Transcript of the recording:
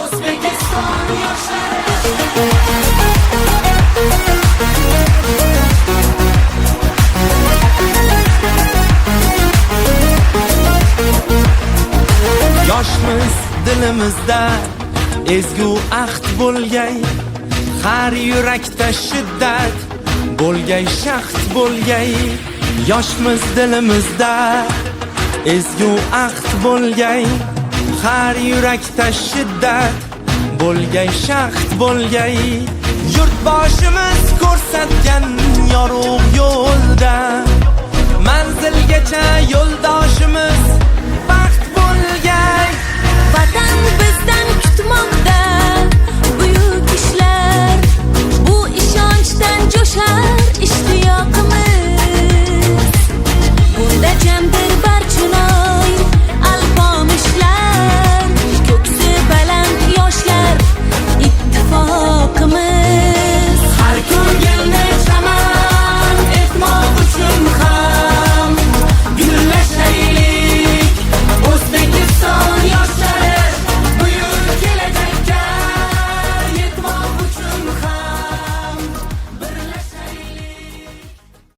O'zbekiston yoshlari yoshmiz dilimizda ezgu ahd bo'lgay, har yurakda shiddat bo'lgay, shaxt bo'lgay. Yoshmiz dilimizda ezgu ahd bo'lgay, har yurakda shiddat bo'lgay, shaxt bo'lgay. Yurtboshimiz ko'rsatgan yorug' yo'lda